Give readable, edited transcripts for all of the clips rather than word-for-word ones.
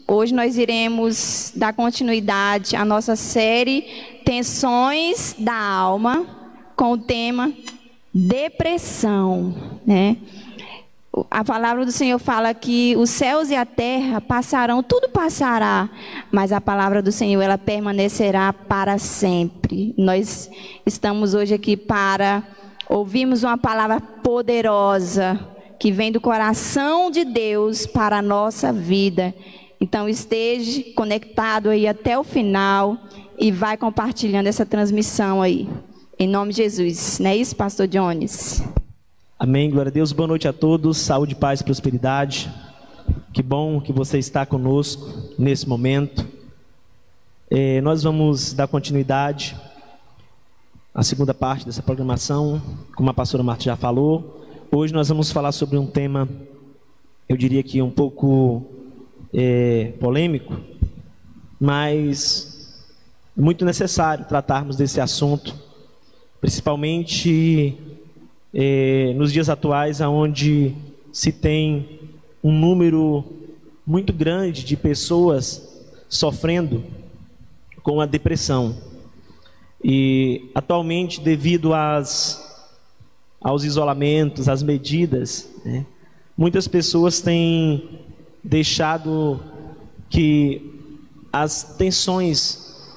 Hoje nós iremos dar continuidade à nossa série Tensões da Alma, com o tema depressão, né? A palavra do Senhor fala que os céus e a terra passarão, tudo passará, mas a palavra do Senhor, ela permanecerá para sempre. Nós estamos hoje aqui para ouvirmos uma palavra poderosa, que vem do coração de Deus para a nossa vida. Então esteja conectado aí até o final e vai compartilhando essa transmissão aí. Em nome de Jesus. Não é isso, pastor Jones? Amém, glória a Deus. Boa noite a todos. Saúde, paz e prosperidade. Que bom que você está conosco nesse momento. Nós vamos dar continuidade à segunda parte dessa programação, como a pastora Marta já falou. Hoje nós vamos falar sobre um tema, eu diria que um pouco polêmico, mas muito necessário tratarmos desse assunto, principalmente nos dias atuais, onde se tem um número muito grande de pessoas sofrendo com a depressão. E atualmente, devido aos isolamentos, às medidas, né, muitas pessoas têm deixado que as tensões,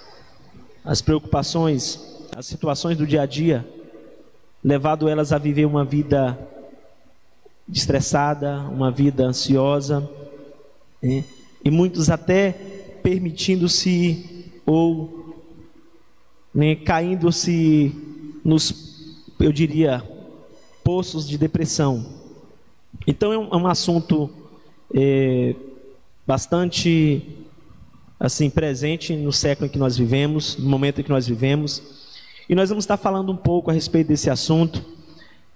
as preocupações, as situações do dia a dia, levado elas a viver uma vida estressada, uma vida ansiosa, né? E muitos até permitindo-se ou, né, caindo-se nos, eu diria, poços de depressão. Então é um assunto bastante assim presente no século em que nós vivemos, no momento em que nós vivemos. E nós vamos estar falando um pouco a respeito desse assunto.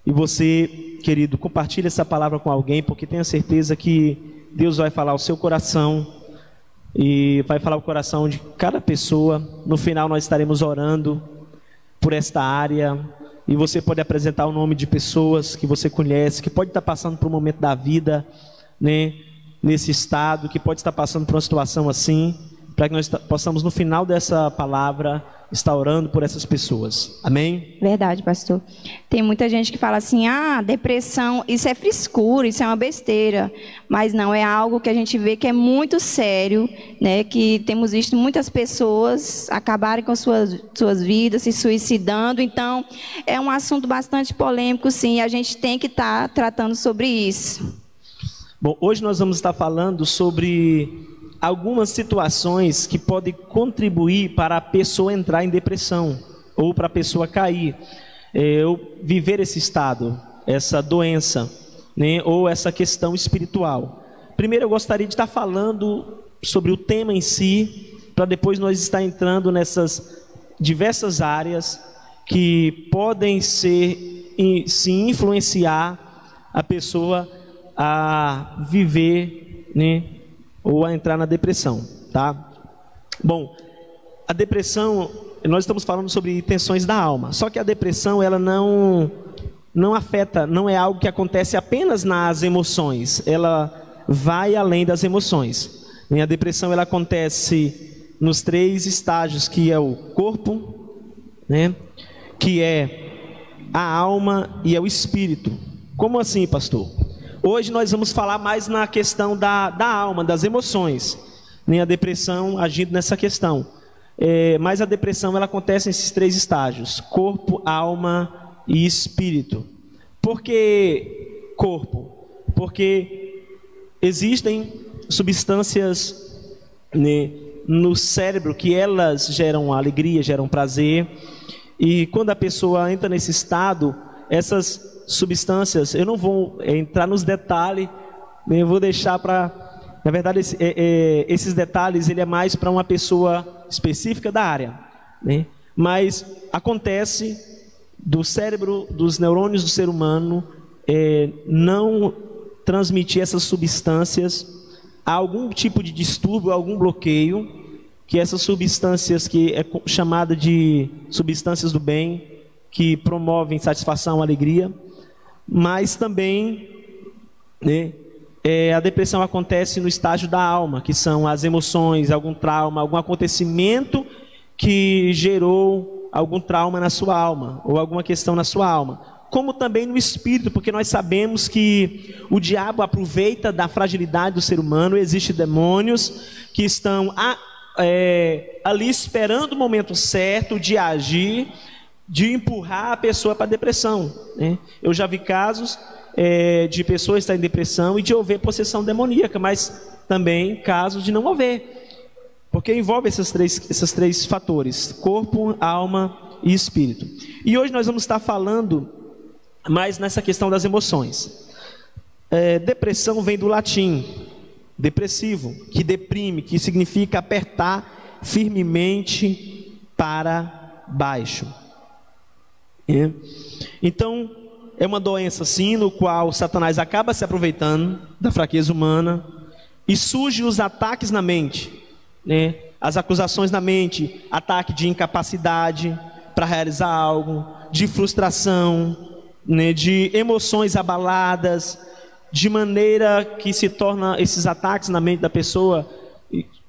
E você, querido, compartilhe essa palavra com alguém, porque tenha certeza que Deus vai falar ao seu coração e vai falar o coração de cada pessoa. No final nós estaremos orando por esta área, e você pode apresentar o nome de pessoas que você conhece, que pode estar passando por um momento da vida, né, nesse estado, que pode estar passando por uma situação assim, para que nós possamos no final dessa palavra estar orando por essas pessoas. Amém? Verdade, pastor. Tem muita gente que fala assim, depressão, isso é frescura, isso é uma besteira. Mas não, é algo que a gente vê que é muito sério, né? Que temos visto muitas pessoas acabarem com suas vidas, se suicidando. Então, é um assunto bastante polêmico, sim, e a gente tem que estar tratando sobre isso. Bom, hoje nós vamos estar falando sobre algumas situações que podem contribuir para a pessoa entrar em depressão, ou para a pessoa cair, ou viver esse estado, essa doença, né, ou essa questão espiritual. Primeiro eu gostaria de estar falando sobre o tema em si, para depois nós estar entrando nessas diversas áreas que podem se influenciar a pessoa a viver, né, ou a entrar na depressão, tá? Bom, a depressão, nós estamos falando sobre tensões da alma, só que a depressão, ela não afeta, não é algo que acontece apenas nas emoções, ela vai além das emoções. E a depressão, ela acontece nos 3 estágios, que é o corpo, né, que é a alma e é o espírito. Como assim, pastor? Hoje nós vamos falar mais na questão da alma, das emoções, né? A depressão agindo nessa questão. Mas a depressão, ela acontece nesses 3 estágios: corpo, alma e espírito. Por que corpo? Porque existem substâncias, né, no cérebro que elas geram alegria, geram prazer. E quando a pessoa entra nesse estado, essas substâncias, eu não vou entrar nos detalhes, eu vou deixar para, na verdade, esses detalhes, ele é mais para uma pessoa específica da área, né? Mas acontece do cérebro, dos neurônios do ser humano, não transmitir essas substâncias a algum tipo de distúrbio, a algum bloqueio, que essas substâncias que é chamada de substâncias do bem, que promovem satisfação, alegria, mas também, né, a depressão acontece no estágio da alma, que são as emoções, algum trauma, algum acontecimento que gerou algum trauma na sua alma, ou alguma questão na sua alma. Como também no espírito, porque nós sabemos que o diabo aproveita da fragilidade do ser humano. Existem demônios que estão ali esperando o momento certo de agir, de empurrar a pessoa para a depressão, né? Eu já vi casos de pessoas estarem em depressão e de haver possessão demoníaca, mas também casos de não haver, porque envolve esses três fatores: corpo, alma e espírito. E hoje nós vamos estar falando mais nessa questão das emoções. Depressão vem do latim depressivo, que deprime, que significa apertar firmemente para baixo. Então, é uma doença sim, no qual Satanás acaba se aproveitando da fraqueza humana, e surgem os ataques na mente, né? As acusações na mente, ataque de incapacidade para realizar algo, de frustração, né? De emoções abaladas, de maneira que se torna esses ataques na mente da pessoa,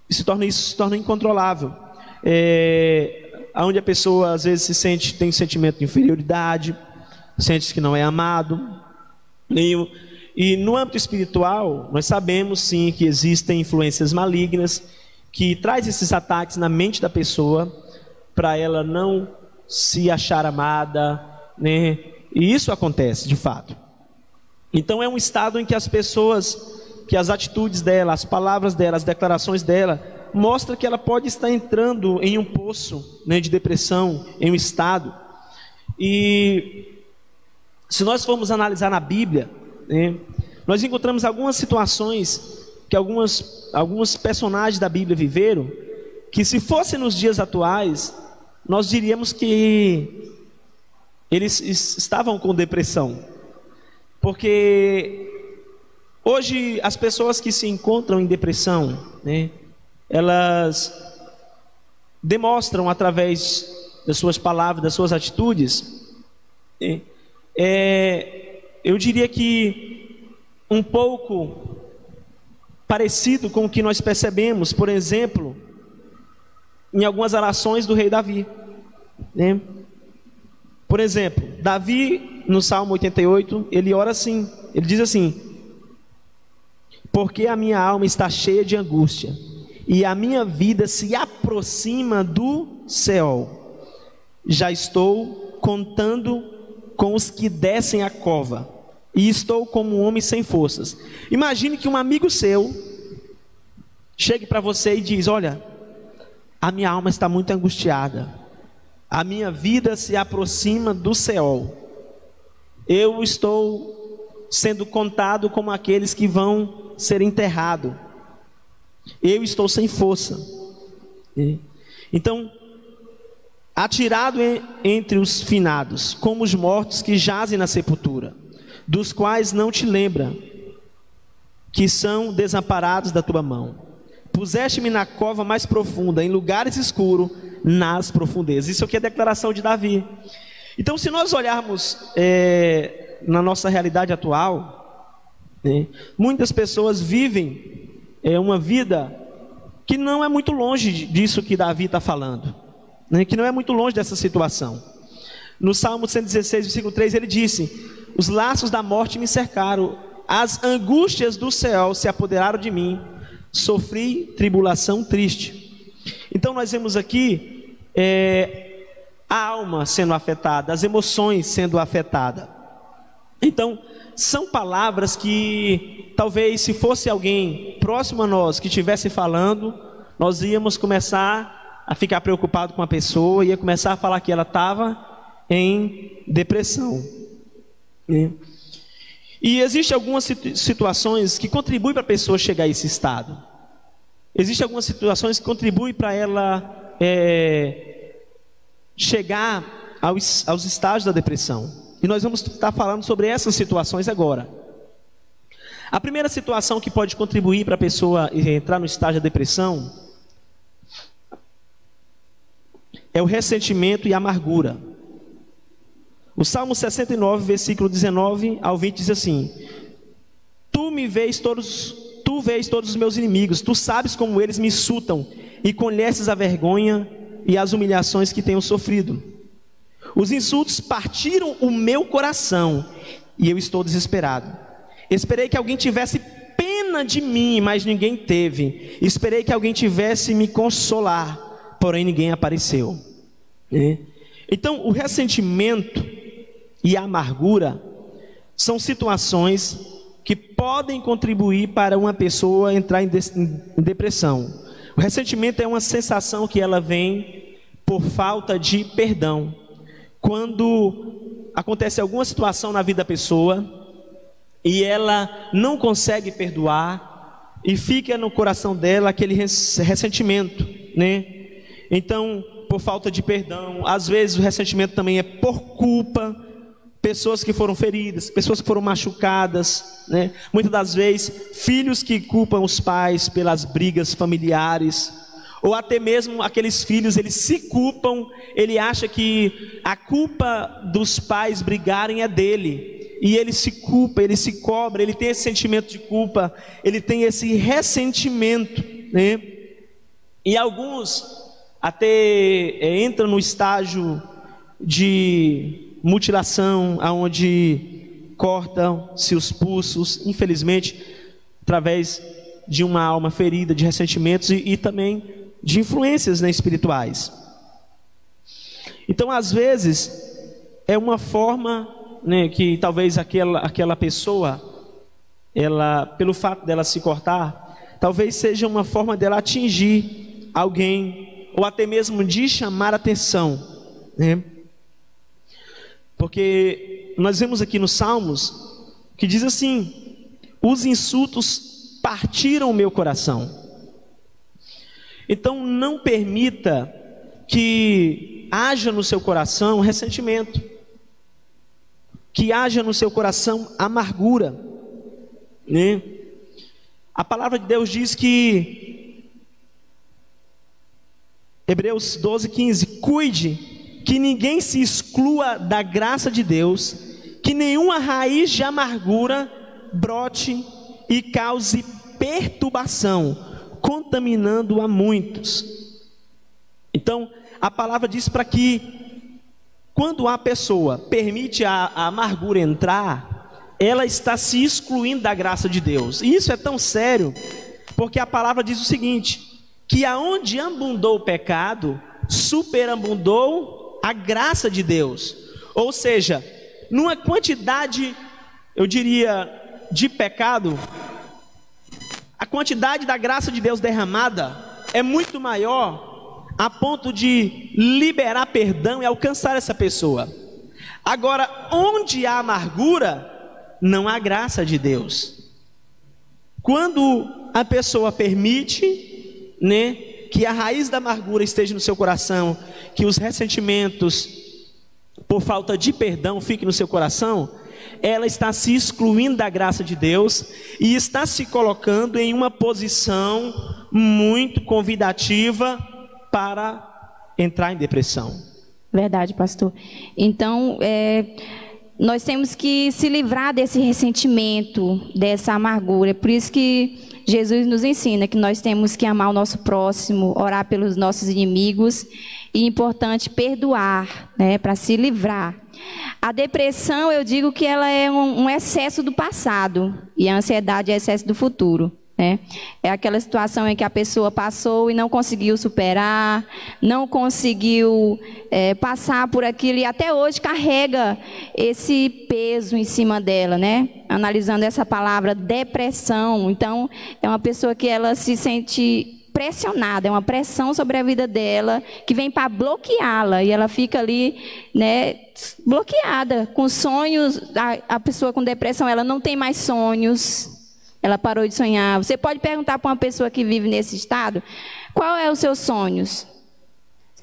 se torna incontrolável. Onde a pessoa às vezes tem um sentimento de inferioridade, sente que não é amado. E no âmbito espiritual, nós sabemos sim que existem influências malignas que traz esses ataques na mente da pessoa para ela não se achar amada, né? E isso acontece de fato. Então é um estado em que as pessoas, que as atitudes dela, as palavras dela, as declarações dela, mostra que ela pode estar entrando em um poço, né, de depressão, em um estado. E se nós formos analisar na Bíblia, né, nós encontramos algumas situações que alguns personagens da Bíblia viveram, que se fosse nos dias atuais, nós diríamos que eles estavam com depressão. Porque hoje as pessoas que se encontram em depressão, né, elas demonstram através das suas palavras, das suas atitudes, eu diria que um pouco parecido com o que nós percebemos, por exemplo, em algumas orações do rei Davi, né? Por exemplo, Davi, no Salmo 88, ele ora assim, ele diz assim: porque a minha alma está cheia de angústia, e a minha vida se aproxima do Seol. Já estou contando com os que descem a cova, e estou como um homem sem forças. Imagine que um amigo seu chegue para você e diz: olha, a minha alma está muito angustiada, a minha vida se aproxima do Seol, eu estou sendo contado como aqueles que vão ser enterrados, eu estou sem força. Então, atirado entre os finados, como os mortos que jazem na sepultura, dos quais não te lembra, que são desamparados da tua mão. Puseste-me na cova mais profunda, em lugares escuros, nas profundezas. Isso aqui é a declaração de Davi. Então, se nós olharmos na nossa realidade atual, né, muitas pessoas vivem uma vida que não é muito longe disso que Davi está falando, né, que não é muito longe dessa situação. No Salmo 116, versículo 3, ele disse: os laços da morte me cercaram, as angústias do céu se apoderaram de mim, sofri tribulação triste. Então nós vemos aqui a alma sendo afetada, as emoções sendo afetadas. Então são palavras que talvez se fosse alguém próximo a nós que estivesse falando, nós íamos começar a ficar preocupado com a pessoa, ia começar a falar que ela estava em depressão. E existem algumas situações que contribuem para a pessoa chegar a esse estado. Existem algumas situações que contribuem para ela chegar aos estágios da depressão. E nós vamos estar falando sobre essas situações agora. A primeira situação que pode contribuir para a pessoa entrar no estágio da depressão é o ressentimento e a amargura. O Salmo 69, versículo 19 ao 20 diz assim: Tu vês todos os meus inimigos, tu sabes como eles me insultam e conheces a vergonha e as humilhações que tenho sofrido. Os insultos partiram o meu coração e eu estou desesperado. Esperei que alguém tivesse pena de mim, mas ninguém teve. Esperei que alguém tivesse me consolar, porém ninguém apareceu. Então, o ressentimento e a amargura são situações que podem contribuir para uma pessoa entrar em depressão. O ressentimento é uma sensação que ela vem por falta de perdão. Quando acontece alguma situação na vida da pessoa e ela não consegue perdoar e fica no coração dela aquele ressentimento, né? Então, por falta de perdão, às vezes o ressentimento também é por culpa. Pessoas que foram feridas, pessoas que foram machucadas, né? Muitas das vezes, filhos que culpam os pais pelas brigas familiares, ou até mesmo aqueles filhos, eles se culpam, ele acha que a culpa dos pais brigarem é dele, e ele se culpa, ele se cobra, ele tem esse sentimento de culpa, ele tem esse ressentimento, né? E alguns até entram no estágio de mutilação, aonde cortam-se os pulsos, infelizmente, através de uma alma ferida, de ressentimentos e também de influências, né, espirituais. Então, às vezes, é uma forma, né, que talvez aquela pessoa, ela, pelo fato dela se cortar, talvez seja uma forma dela atingir alguém, ou até mesmo de chamar atenção, né? Porque nós vemos aqui nos Salmos que diz assim: os insultos partiram o meu coração. Então não permita que haja no seu coração ressentimento, que haja no seu coração amargura, né? A palavra de Deus diz que, Hebreus 12:15, cuide que ninguém se exclua da graça de Deus, que nenhuma raiz de amargura brote e cause perturbação, contaminando a muitos. Então, a palavra diz para que, quando a pessoa permite a amargura entrar, ela está se excluindo da graça de Deus. E isso é tão sério, porque a palavra diz o seguinte, que aonde abundou o pecado, superabundou a graça de Deus. Ou seja, numa quantidade, eu diria, de pecado, a quantidade da graça de Deus derramada é muito maior, a ponto de liberar perdão e alcançar essa pessoa. Agora, onde há amargura, não há graça de Deus. Quando a pessoa permite, né, que a raiz da amargura esteja no seu coração, que os ressentimentos por falta de perdão fiquem no seu coração, ela está se excluindo da graça de Deus e está se colocando em uma posição muito convidativa para entrar em depressão. Verdade, pastor. Então, nós temos que se livrar desse ressentimento, dessa amargura. É por isso que Jesus nos ensina que nós temos que amar o nosso próximo, orar pelos nossos inimigos e, importante, perdoar, né, para se livrar. A depressão, eu digo que ela é um excesso do passado e a ansiedade é excesso do futuro, né? É aquela situação em que a pessoa passou e não conseguiu superar, não conseguiu passar por aquilo e até hoje carrega esse peso em cima dela, né? Analisando essa palavra depressão, então é uma pessoa que ela se sente pressionada, é uma pressão sobre a vida dela que vem para bloqueá-la e ela fica ali, né, bloqueada com sonhos. A pessoa com depressão, ela não tem mais sonhos, ela parou de sonhar. Você pode perguntar para uma pessoa que vive nesse estado, qual é os seus sonhos?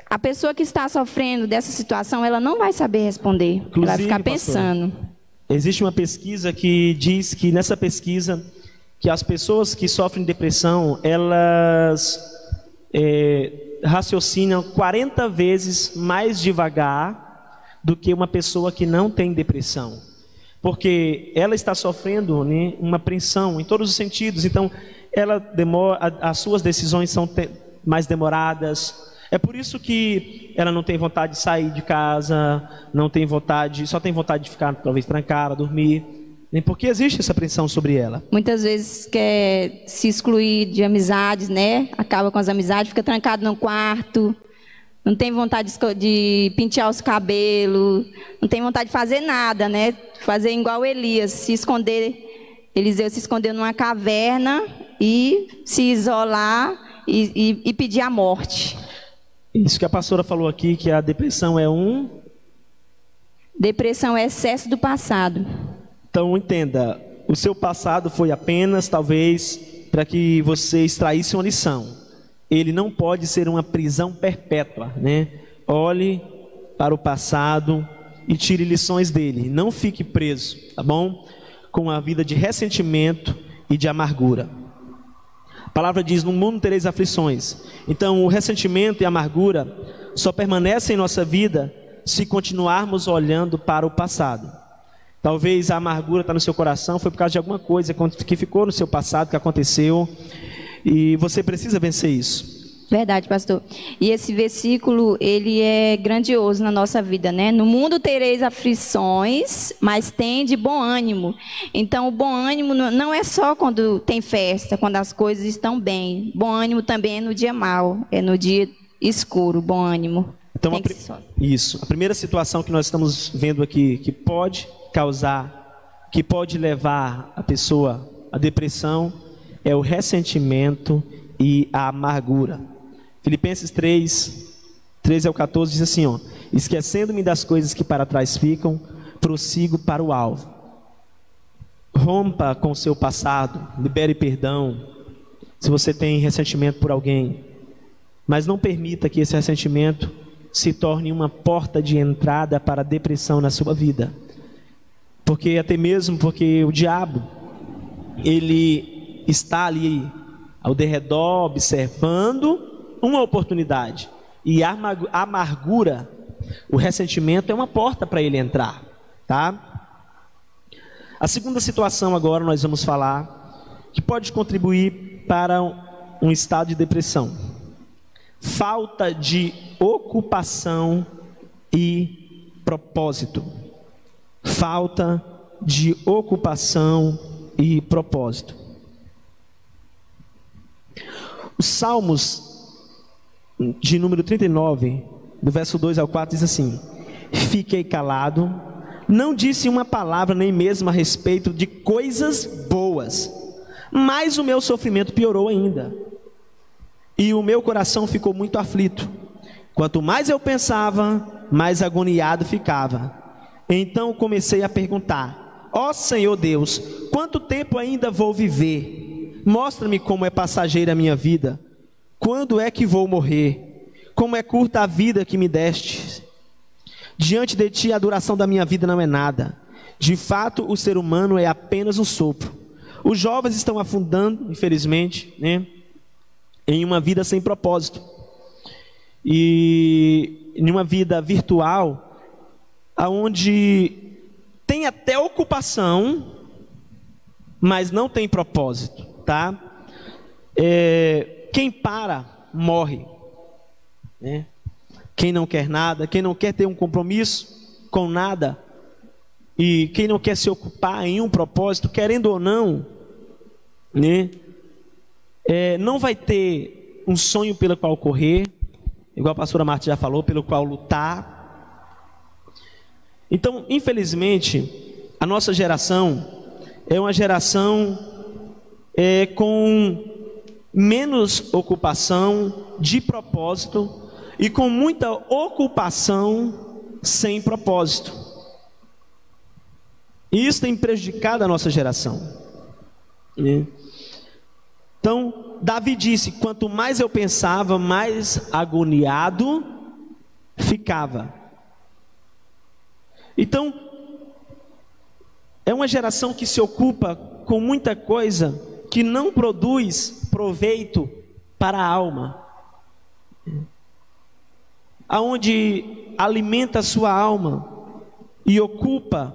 A pessoa que está sofrendo dessa situação, ela não vai saber responder. Inclusive, ela vai ficar pensando. Pastor, existe uma pesquisa que diz que nessa pesquisa que as pessoas que sofrem depressão, elas raciocinam 40 vezes mais devagar do que uma pessoa que não tem depressão. porque ela está sofrendo, né, uma apreensão em todos os sentidos. Então, ela demora, as suas decisões são mais demoradas. É por isso que ela não tem vontade de sair de casa, não tem vontade, só tem vontade de ficar talvez trancada, dormir, nem porque existe essa pressão sobre ela. Muitas vezes quer se excluir de amizades, né? Acaba com as amizades, fica trancado no quarto, não tem vontade de pentear os cabelos, não tem vontade de fazer nada, né? Fazer igual Elias, se esconder. Eliseu se escondeu numa caverna e se isolar e pedir a morte. Isso que a pastora falou aqui, que a depressão é Depressão é excesso do passado. Então, entenda, o seu passado foi apenas, talvez, para que você extraísse uma lição. Ele não pode ser uma prisão perpétua, né? Olhe para o passado e tire lições dele. Não fique preso, tá bom? Com a vida de ressentimento e de amargura. A palavra diz, no mundo tereis aflições. Então, o ressentimento e a amargura só permanecem em nossa vida se continuarmos olhando para o passado. Talvez a amargura está no seu coração, foi por causa de alguma coisa que ficou no seu passado, que aconteceu, e você precisa vencer isso. Verdade, pastor. E esse versículo, ele é grandioso na nossa vida, né? No mundo tereis aflições, mas tende bom ânimo. Então, o bom ânimo não é só quando tem festa, quando as coisas estão bem. Bom ânimo também é no dia mau, é no dia escuro, bom ânimo. Então, isso. A primeira situação que nós estamos vendo aqui, que pode causar, que pode levar a pessoa à depressão, é o ressentimento e a amargura. Filipenses 3, 13 ao 14 diz assim, ó: esquecendo-me das coisas que para trás ficam, prossigo para o alvo. Rompa com o seu passado, libere perdão, se você tem ressentimento por alguém, mas não permita que esse ressentimento se torne uma porta de entrada para a depressão na sua vida. Porque até mesmo porque o diabo, ele está ali ao derredor observando uma oportunidade, e a amargura, o ressentimento é uma porta para ele entrar, tá? A segunda situação agora nós vamos falar, que pode contribuir para um estado de depressão: falta de ocupação e propósito. Falta de ocupação e propósito. Os Salmos de número 39, do verso 2 ao 4, diz assim: fiquei calado, não disse uma palavra nem mesmo a respeito de coisas boas, mas o meu sofrimento piorou ainda, e o meu coração ficou muito aflito. Quanto mais eu pensava, mais agoniado ficava. Então comecei a perguntar: ó Senhor Deus, quanto tempo ainda vou viver? Mostra-me como é passageira a minha vida. Quando é que vou morrer? Como é curta a vida que me deste. Diante de ti a duração da minha vida não é nada. De fato o ser humano é apenas um sopro. Os jovens estão afundando, infelizmente, né, em uma vida sem propósito. E em uma vida virtual, onde tem até ocupação, mas não tem propósito, tá? Quem para, morre, né? Quem não quer nada, quem não quer ter um compromisso com nada, e quem não quer se ocupar em um propósito, querendo ou não, né, não vai ter um sonho pelo qual correr, igual a pastora Marta já falou, pelo qual lutar. Então, infelizmente, a nossa geração é uma geração com menos ocupação de propósito e com muita ocupação sem propósito. E isso tem prejudicado a nossa geração. Então, Davi disse: quanto mais eu pensava, mais agoniado ficava. Então, é uma geração que se ocupa com muita coisa que não produz proveito para a alma, aonde alimenta a sua alma e ocupa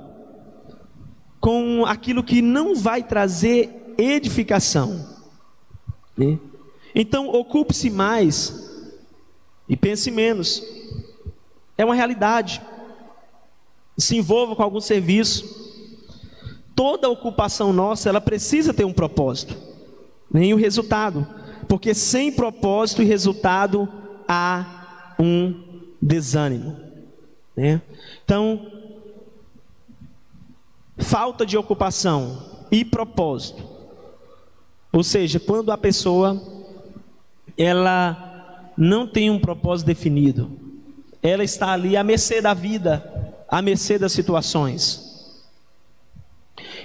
com aquilo que não vai trazer edificação, né? Então, ocupe-se mais e pense menos. É uma realidade. Se envolva com algum serviço. Toda ocupação nossa, ela precisa ter um propósito, nem o resultado, porque sem propósito e resultado há um desânimo, né? Então, falta de ocupação e propósito, ou seja, quando a pessoa ela não tem um propósito definido, ela está ali à mercê da vida, à mercê das situações.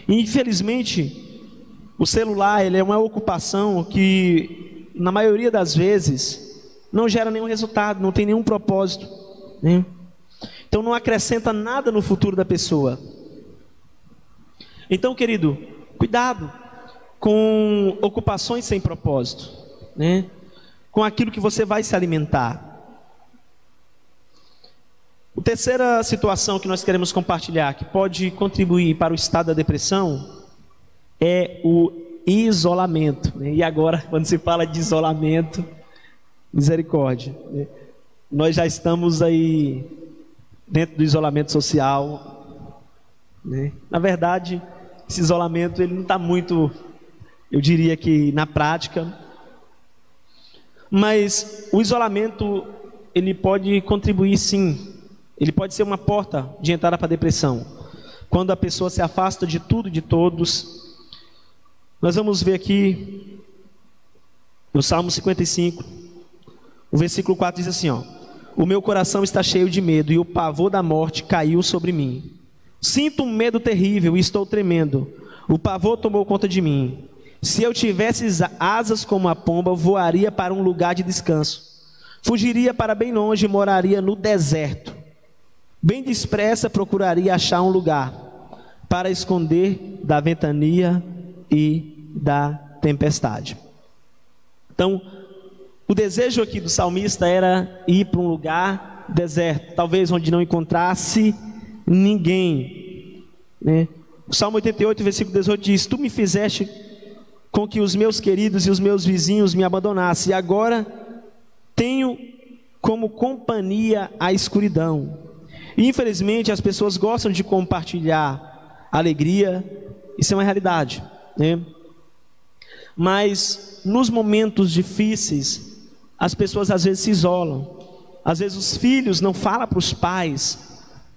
Infelizmente, o celular ele é uma ocupação que, na maioria das vezes, não gera nenhum resultado, não tem nenhum propósito, né? Então não acrescenta nada no futuro da pessoa. Então, querido, cuidado com ocupações sem propósito, né? Com aquilo que você vai se alimentar. A terceira situação que nós queremos compartilhar, que pode contribuir para o estado da depressão, é o isolamento, né? E agora, quando se fala de isolamento, misericórdia, né? Nós já estamos aí dentro do isolamento social, né? Na verdade, esse isolamento ele não está muito, eu diria que na prática, mas o isolamento ele pode contribuir sim, ele pode ser uma porta de entrada para a depressão, quando a pessoa se afasta de tudo e de todos. Nós vamos ver aqui no Salmo 55, o versículo 4 diz assim, ó: o meu coração está cheio de medo e o pavor da morte caiu sobre mim. Sinto um medo terrível e estou tremendo. O pavor tomou conta de mim. Se eu tivesse asas como a pomba, voaria para um lugar de descanso. Fugiria para bem longe e moraria no deserto. Bem depressa procuraria achar um lugar para esconder da ventania e da tempestade. Então, o desejo aqui do salmista era ir para um lugar deserto, talvez onde não encontrasse ninguém, né? O Salmo 88, versículo 18 diz: tu me fizeste com que os meus queridos e os meus vizinhos me abandonassem, e agora tenho como companhia a escuridão. E, infelizmente, as pessoas gostam de compartilhar alegria, isso é uma realidade, né? Mas nos momentos difíceis, as pessoas às vezes se isolam. Às vezes os filhos não falam para os pais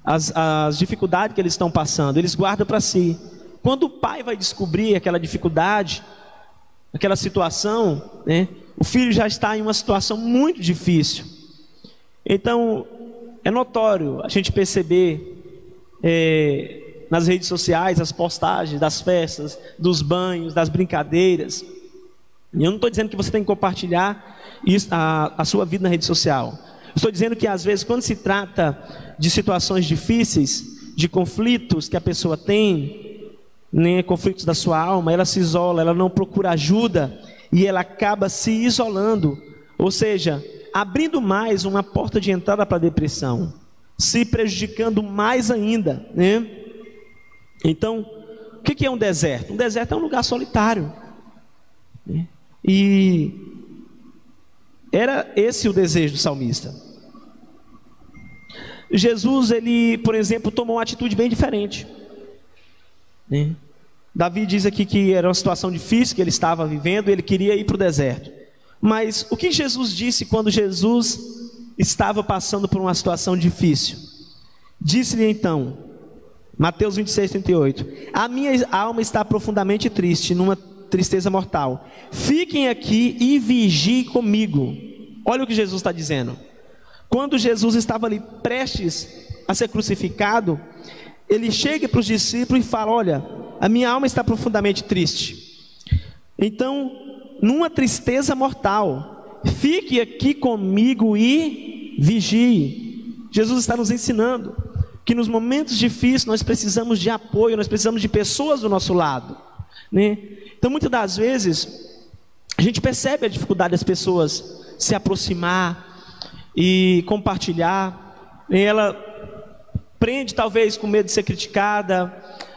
as dificuldades que eles estão passando, eles guardam para si. Quando o pai vai descobrir aquela dificuldade, aquela situação, né, o filho já está em uma situação muito difícil. Então, é notório a gente perceber nas redes sociais as postagens das festas, dos banhos, das brincadeiras. E eu não estou dizendo que você tem que compartilhar isso, a sua vida na rede social. Estou dizendo que às vezes, quando se trata de situações difíceis, de conflitos que a pessoa tem, né, conflitos da sua alma, ela se isola, ela não procura ajuda e ela acaba se isolando, ou seja, abrindo mais uma porta de entrada para a depressão, se prejudicando mais ainda, né? Então, o que é um deserto? Um deserto é um lugar solitário, né? E era esse o desejo do salmista. Jesus, ele, por exemplo, tomou uma atitude bem diferente, né? Davi diz aqui que era uma situação difícil que ele estava vivendo, ele queria ir para o deserto. Mas o que Jesus disse quando Jesus estava passando por uma situação difícil? Disse-lhe então, Mateus 26, 38, a minha alma está profundamente triste, numa tristeza mortal. Fiquem aqui e vigiem comigo. Olha o que Jesus está dizendo. Quando Jesus estava ali prestes a ser crucificado, ele chega para os discípulos e fala: olha, a minha alma está profundamente triste. Então, numa tristeza mortal, fique aqui comigo e vigie. Jesus está nos ensinando que nos momentos difíceis nós precisamos de apoio, nós precisamos de pessoas do nosso lado, né? Então, muitas das vezes, a gente percebe a dificuldade das pessoas se aproximar e compartilhar. Ela prende talvez com medo de ser criticada,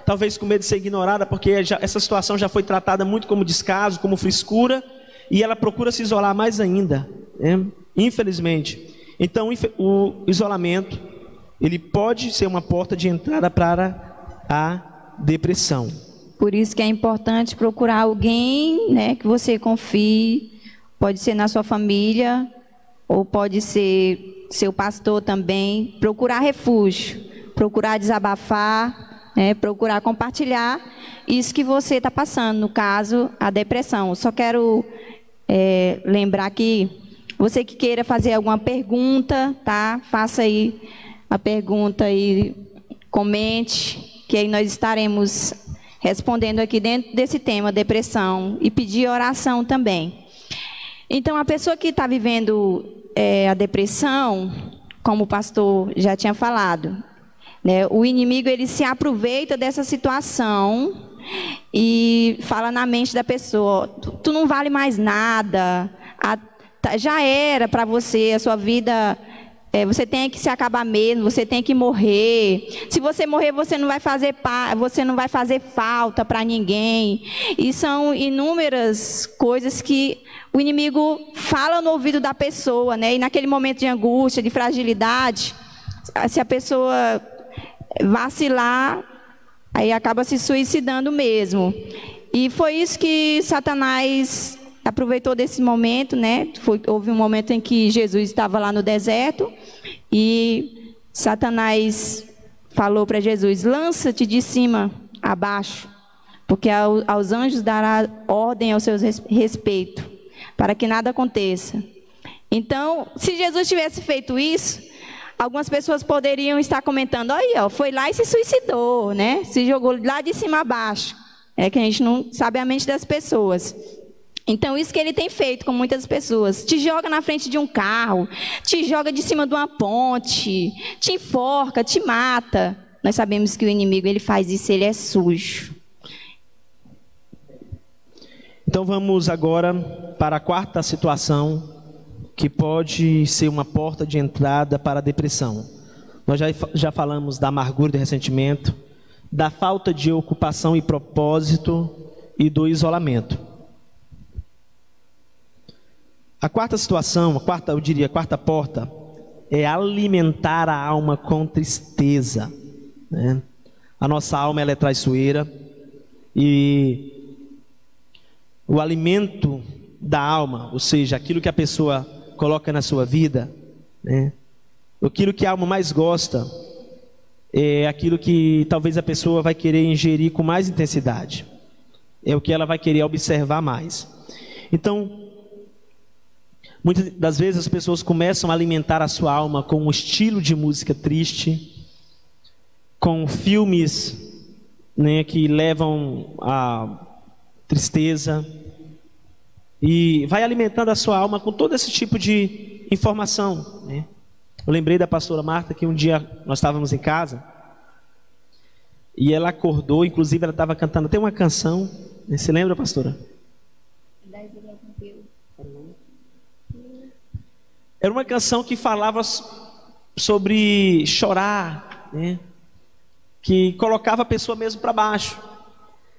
talvez com medo de ser ignorada, porque essa situação já foi tratada muito como descaso, como frescura, e ela procura se isolar mais ainda, né? Infelizmente. Então, o isolamento, ele pode ser uma porta de entrada para a depressão. Por isso que é importante procurar alguém, né, que você confie. Pode ser na sua família, ou pode ser seu pastor também. Procurar refúgio, procurar desabafar, né, procurar compartilhar isso que você está passando, no caso, a depressão. Só quero lembrar que você que queira fazer alguma pergunta, tá? Faça aí a pergunta e comente, que aí nós estaremos respondendo aqui dentro desse tema, depressão, e pedir oração também. Então, a pessoa que está vivendo a depressão, como o pastor já tinha falado, né, o inimigo ele se aproveita dessa situação e fala na mente da pessoa: tu não vale mais nada, já era para você, a sua vida, você tem que se acabar mesmo, você tem que morrer. Se você morrer, você não vai fazer falta para ninguém. E são inúmeras coisas que o inimigo fala no ouvido da pessoa, né? E naquele momento de angústia, de fragilidade, se a pessoa vacilar, aí acaba se suicidando mesmo. E foi isso que Satanás aproveitou desse momento, né? Houve um momento em que Jesus estava lá no deserto e Satanás falou para Jesus: lança-te de cima a baixo, porque aos anjos dará ordem ao seu respeito, para que nada aconteça. Então, se Jesus tivesse feito isso, algumas pessoas poderiam estar comentando: aí, ó, foi lá e se suicidou, né? Se jogou lá de cima a baixo. É que a gente não sabe a mente das pessoas. Então, isso que ele tem feito com muitas pessoas: te joga na frente de um carro, te joga de cima de uma ponte, te enforca, te mata. Nós sabemos que o inimigo, ele faz isso, ele é sujo. Então, vamos agora para a quarta situação, que pode ser uma porta de entrada para a depressão. Nós já falamos da amargura e do ressentimento, da falta de ocupação e propósito e do isolamento. A quarta situação, a quarta porta, é alimentar a alma com tristeza, né? A nossa alma, ela é traiçoeira, e o alimento da alma, ou seja, aquilo que a pessoa coloca na sua vida, né? Aquilo que a alma mais gosta, é aquilo que talvez a pessoa vai querer ingerir com mais intensidade, é o que ela vai querer observar mais. Então, muitas das vezes as pessoas começam a alimentar a sua alma com um estilo de música triste, com filmes, né, que levam a tristeza, e vai alimentando a sua alma com todo esse tipo de informação, né? Eu lembrei da pastora Marta que um dia nós estávamos em casa e ela acordou, inclusive ela estava cantando até uma canção, né? Você lembra, pastora? Era uma canção que falava sobre chorar, né? Que colocava a pessoa mesmo para baixo.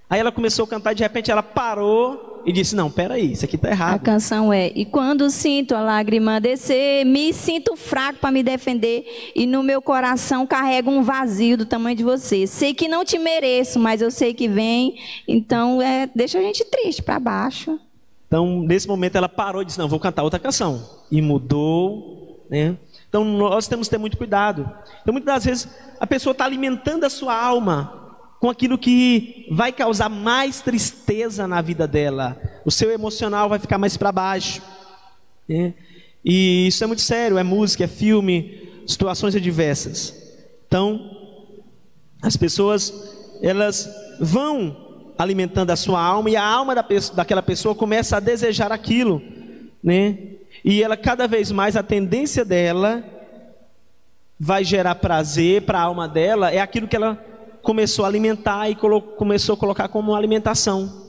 Aí ela começou a cantar e de repente ela parou e disse: não, peraí, isso aqui está errado. A canção é: e quando sinto a lágrima descer, me sinto fraco para me defender, e no meu coração carrego um vazio do tamanho de você. Sei que não te mereço, mas eu sei que vem. Então deixa a gente triste, para baixo. Então, nesse momento ela parou e disse: não, vou cantar outra canção. E mudou, né? Então nós temos que ter muito cuidado. Então muitas das vezes a pessoa está alimentando a sua alma com aquilo que vai causar mais tristeza na vida dela. O seu emocional vai ficar mais para baixo, né? E isso é muito sério, é música, é filme, situações adversas. Então, as pessoas, elas vão alimentando a sua alma, e a alma daquela pessoa começa a desejar aquilo, né? E ela, cada vez mais, a tendência dela vai gerar prazer para a alma dela, é aquilo que ela começou a alimentar e começou a colocar como alimentação.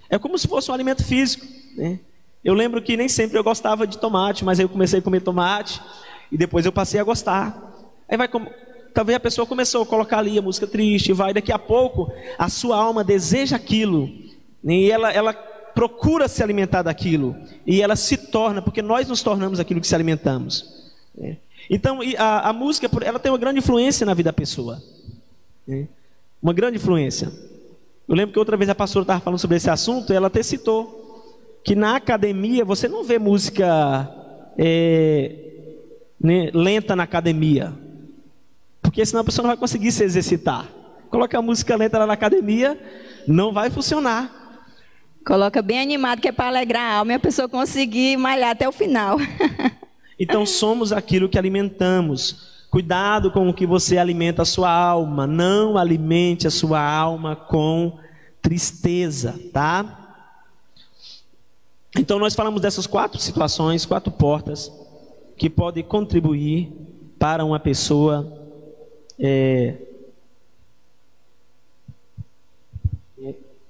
É como se fosse um alimento físico, né? Eu lembro que nem sempre eu gostava de tomate, mas aí eu comecei a comer tomate e depois eu passei a gostar. Aí vai talvez a pessoa começou a colocar ali a música triste, vai, daqui a pouco a sua alma deseja aquilo, e ela procura se alimentar daquilo, e ela se torna, porque nós nos tornamos aquilo que se alimentamos. Então a música, ela tem uma grande influência na vida da pessoa, uma grande influência. Eu lembro que outra vez a pastora estava falando sobre esse assunto, e ela até citou que na academia você não vê música lenta na academia, porque senão a pessoa não vai conseguir se exercitar. Coloca a música lenta lá na academia, não vai funcionar. Coloca bem animado, que é para alegrar a alma e a pessoa conseguir malhar até o final. Então somos aquilo que alimentamos. Cuidado com o que você alimenta a sua alma. Não alimente a sua alma com tristeza, tá? Então nós falamos dessas 4 situações, 4 portas que podem contribuir para uma pessoa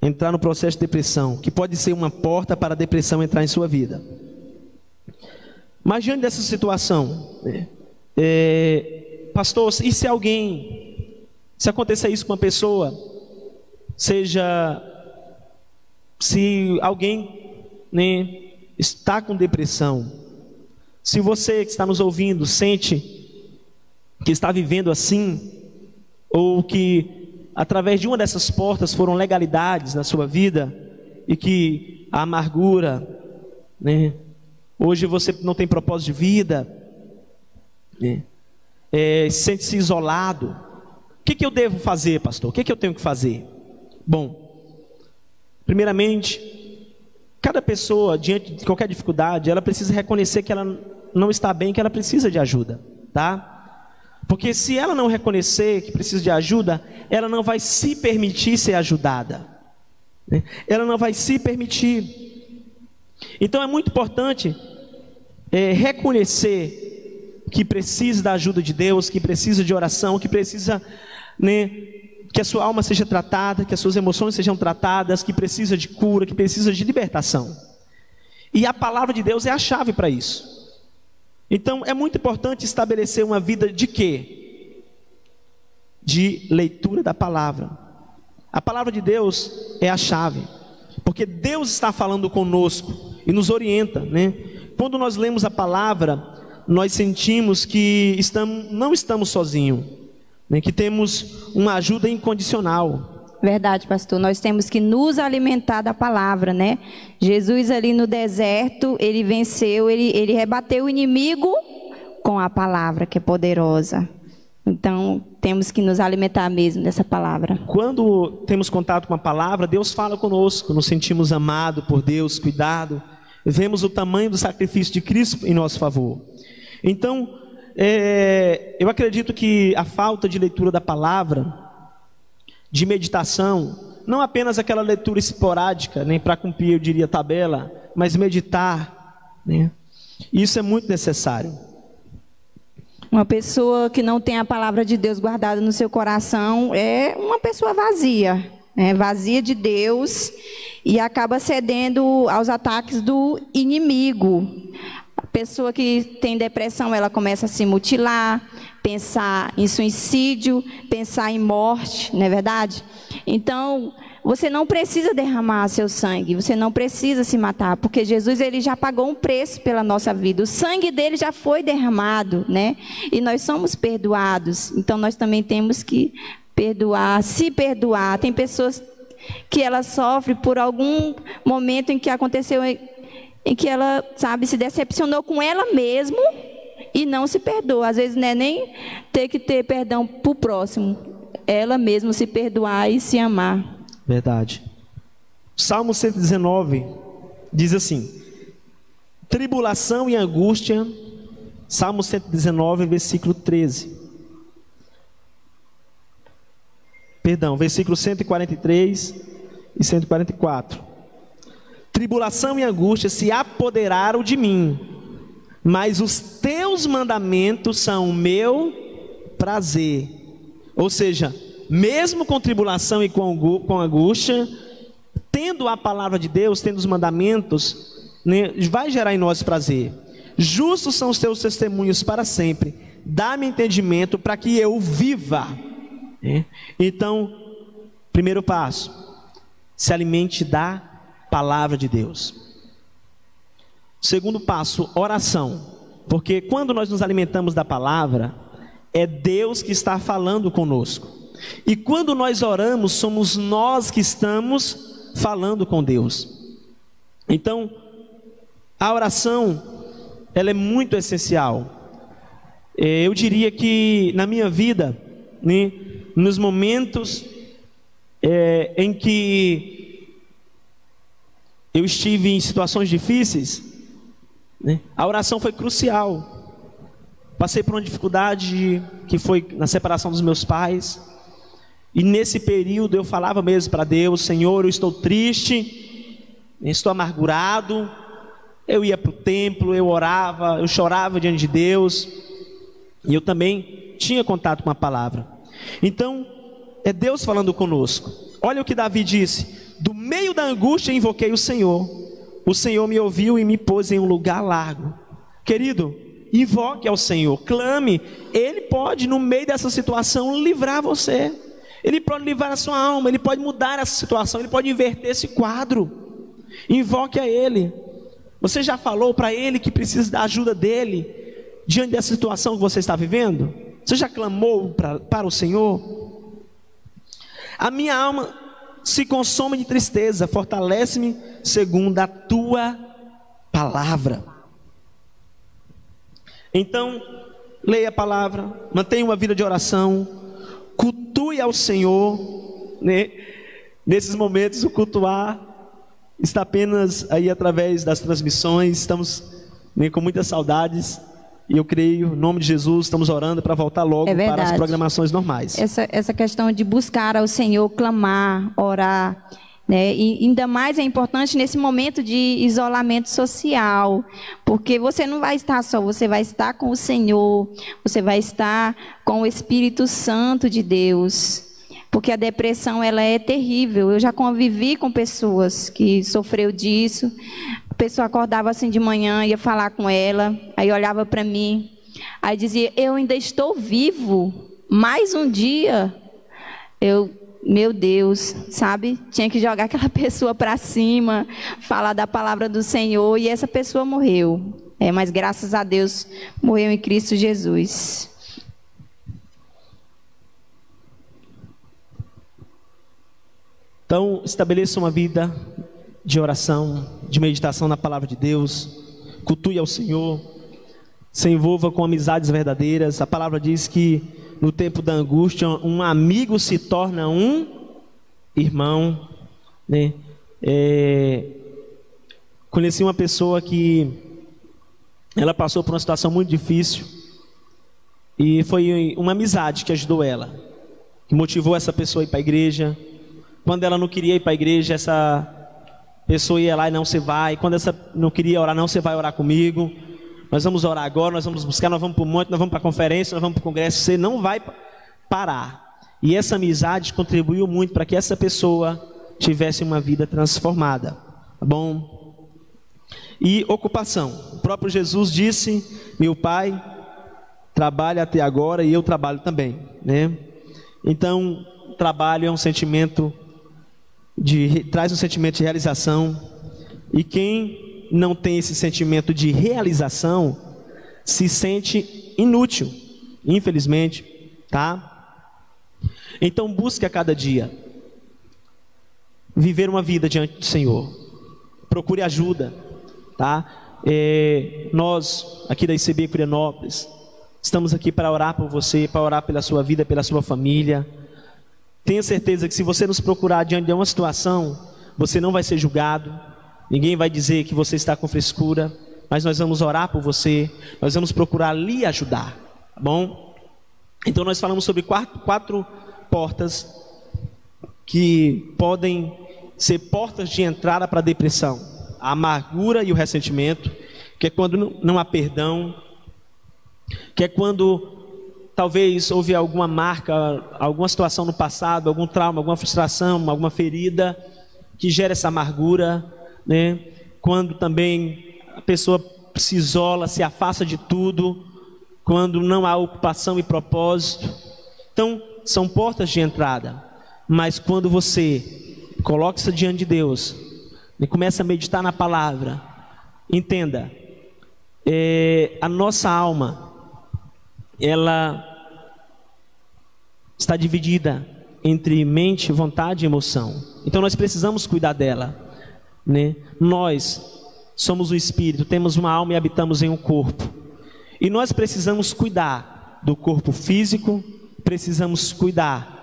entrar no processo de depressão, que pode ser uma porta para a depressão entrar em sua vida. Mas diante dessa situação, pastor, e se acontecer isso com uma pessoa, se alguém está com depressão, se você que está nos ouvindo sente que está vivendo assim, ou que através de uma dessas portas foram legalidades na sua vida, e que a amargura, hoje você não tem propósito de vida, sente-se isolado. O que eu devo fazer, pastor? O que eu tenho que fazer? Bom, primeiramente, cada pessoa, diante de qualquer dificuldade, ela precisa reconhecer que ela não está bem, que ela precisa de ajuda, tá? Porque se ela não reconhecer que precisa de ajuda, ela não vai se permitir ser ajudada, ela não vai se permitir. Então é muito importante reconhecer que precisa da ajuda de Deus, que precisa de oração, que precisa que a sua alma seja tratada, que as suas emoções sejam tratadas, que precisa de cura, que precisa de libertação. E a palavra de Deus é a chave para isso. Então é muito importante estabelecer uma vida de quê? De leitura da palavra. A palavra de Deus é a chave, porque Deus está falando conosco e nos orienta, Quando nós lemos a palavra, nós sentimos que não estamos sozinhos, que temos uma ajuda incondicional. Verdade, pastor. Nós temos que nos alimentar da palavra, Jesus ali no deserto, ele venceu, ele rebateu o inimigo com a palavra, que é poderosa. Então, temos que nos alimentar mesmo dessa palavra. Quando temos contato com a palavra, Deus fala conosco, nos sentimos amados por Deus, cuidado, vemos o tamanho do sacrifício de Cristo em nosso favor. Então, eu acredito que a falta de leitura da palavra, de meditação, não apenas aquela leitura esporádica, nem para cumprir, eu diria, tabela, mas meditar, isso é muito necessário. Uma pessoa que não tem a palavra de Deus guardada no seu coração é uma pessoa vazia, vazia de Deus, e acaba cedendo aos ataques do inimigo. A pessoa que tem depressão, ela começa a se mutilar, pensar em suicídio, pensar em morte, não é verdade? Então, você não precisa derramar seu sangue, você não precisa se matar, porque Jesus, ele já pagou um preço pela nossa vida, o sangue dele já foi derramado, e nós somos perdoados. Então nós também temos que perdoar, se perdoar. Tem pessoas que ela sofre por algum momento em que aconteceu, em que ela, se decepcionou com ela mesma e não se perdoa. Às vezes não é nem ter que ter perdão para o próximo, ela mesma se perdoar e se amar. Verdade. Salmo 119 diz assim: tribulação e angústia. Salmo 119, versículo 13. Perdão, versículo 143 e 144. Tribulação e angústia se apoderaram de mim, mas os teus mandamentos são o meu prazer. Ou seja, mesmo com tribulação e com angústia, tendo a palavra de Deus, tendo os mandamentos, vai gerar em nós prazer. Justos são os teus testemunhos para sempre. Dá-me entendimento para que eu viva. Então, primeiro passo, se alimente da palavra de Deus. Segundo passo, oração. Porque quando nós nos alimentamos da palavra, é Deus que está falando conosco. E quando nós oramos, somos nós que estamos falando com Deus. Então, a oração, ela é muito essencial. Eu diria que na minha vida, né, nos momentos em que eu estive em situações difíceis, né, a oração foi crucial. Passei por uma dificuldade que foi na separação dos meus pais. E nesse período eu falava mesmo para Deus: Senhor, eu estou triste, estou amargurado. Eu ia para o templo, eu orava, eu chorava diante de Deus. E eu também tinha contato com a palavra. Então, é Deus falando conosco. Olha o que Davi disse: do meio da angústia invoquei o Senhor. O Senhor me ouviu e me pôs em um lugar largo. Querido, invoque ao Senhor, clame. Ele pode, no meio dessa situação, livrar você. Ele pode livrar a sua alma, Ele pode mudar essa situação, Ele pode inverter esse quadro. Invoque a Ele. Você já falou para Ele que precisa da ajuda dEle diante dessa situação que você está vivendo? Você já clamou para o Senhor? A minha alma se consome de tristeza, fortalece-me segundo a Tua palavra. Então, leia a palavra, mantenha uma vida de oração, cultue ao Senhor, né? Nesses momentos o cultuar está apenas aí através das transmissões. Estamos, né, com muitas saudades, e eu creio, em nome de Jesus, estamos orando para voltar logo para as programações normais. Essa questão de buscar ao Senhor, clamar, orar, né? E ainda mais é importante nesse momento de isolamento social, porque você não vai estar só, você vai estar com o Senhor, você vai estar com o Espírito Santo de Deus, porque a depressão, ela é terrível. Eu já convivi com pessoas que sofreu disso. A pessoa acordava assim de manhã, ia falar com ela, aí olhava para mim, aí dizia: eu ainda estou vivo, mais um dia. Meu Deus, sabe? Tinha que jogar aquela pessoa para cima, falar da palavra do Senhor, e essa pessoa morreu. Mas graças a Deus, morreu em Cristo Jesus. Então, estabeleça uma vida de oração, de meditação na palavra de Deus, cultue ao Senhor, se envolva com amizades verdadeiras. A palavra diz que no tempo da angústia, um amigo se torna um irmão, né? Conheci uma pessoa que ela passou por uma situação muito difícil, e foi uma amizade que ajudou ela, que motivou essa pessoa a ir para a igreja. Quando ela não queria ir para a igreja, essa pessoa ia lá e: não, você vai. Quando essa não queria orar: não, você vai orar comigo. Nós vamos orar agora, nós vamos buscar, nós vamos para o monte, nós vamos para a conferência, nós vamos para o congresso. Você não vai parar. E essa amizade contribuiu muito para que essa pessoa tivesse uma vida transformada. Tá bom? E ocupação. O próprio Jesus disse: meu Pai trabalha até agora e eu trabalho também, né? Então, trabalho é um sentimento traz um sentimento de realização. E quem não tem esse sentimento de realização se sente inútil, infelizmente, tá? Então, busque a cada dia viver uma vida diante do Senhor. Procure ajuda, tá? Nós aqui da ICB Curianópolis estamos aqui para orar por você, para orar pela sua vida, pela sua família. Tenha certeza que se você nos procurar diante de uma situação, você não vai ser julgado. Ninguém vai dizer que você está com frescura, mas nós vamos orar por você, nós vamos procurar lhe ajudar, tá bom? Então nós falamos sobre quatro portas que podem ser portas de entrada para a depressão: a amargura e o ressentimento, que é quando não há perdão, que é quando talvez houve alguma marca, alguma situação no passado, algum trauma, alguma frustração, alguma ferida que gera essa amargura, né? Quando também a pessoa se isola, se afasta de tudo, quando não há ocupação e propósito. Então, são portas de entrada. Mas quando você coloca isso diante de Deus e começa a meditar na palavra, entenda, a nossa alma, ela está dividida entre mente, vontade e emoção. Então nós precisamos cuidar dela, né? Nós somos o espírito, temos uma alma e habitamos em um corpo. E nós precisamos cuidar do corpo físico, precisamos cuidar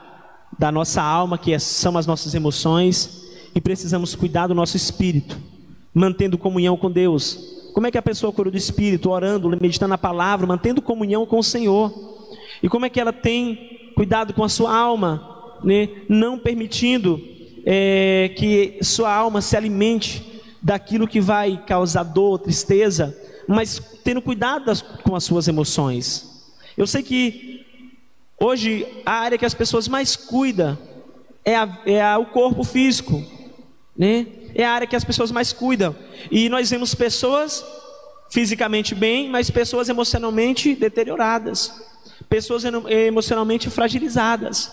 da nossa alma, que são as nossas emoções, e precisamos cuidar do nosso espírito, mantendo comunhão com Deus. Como é que a pessoa cura do espírito? Orando, meditando na palavra, mantendo comunhão com o Senhor. E como é que ela tem cuidado com a sua alma, né? Não permitindo que sua alma se alimente daquilo que vai causar dor, tristeza, mas tendo cuidado com as suas emoções. Eu sei que hoje a área que as pessoas mais cuidam é o corpo físico, né? É a área que as pessoas mais cuidam. E nós vemos pessoas fisicamente bem, mas pessoas emocionalmente deterioradas, pessoas emocionalmente fragilizadas,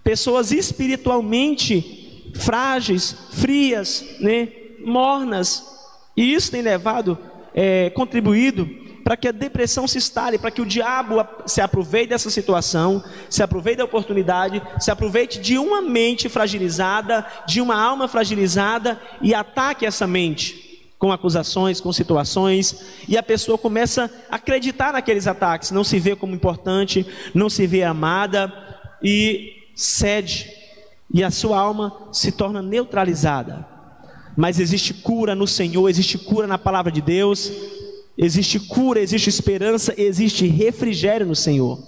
pessoas espiritualmente frágeis, frias, né? Mornas. E isso tem contribuído para que a depressão se instale, para que o diabo se aproveite dessa situação, se aproveite da oportunidade, se aproveite de uma mente fragilizada, de uma alma fragilizada, e ataque essa mente com acusações, com situações, e a pessoa começa a acreditar naqueles ataques, não se vê como importante, não se vê amada, e cede, e a sua alma se torna neutralizada. Mas existe cura no Senhor, existe cura na palavra de Deus, existe cura, existe esperança, existe refrigério no Senhor.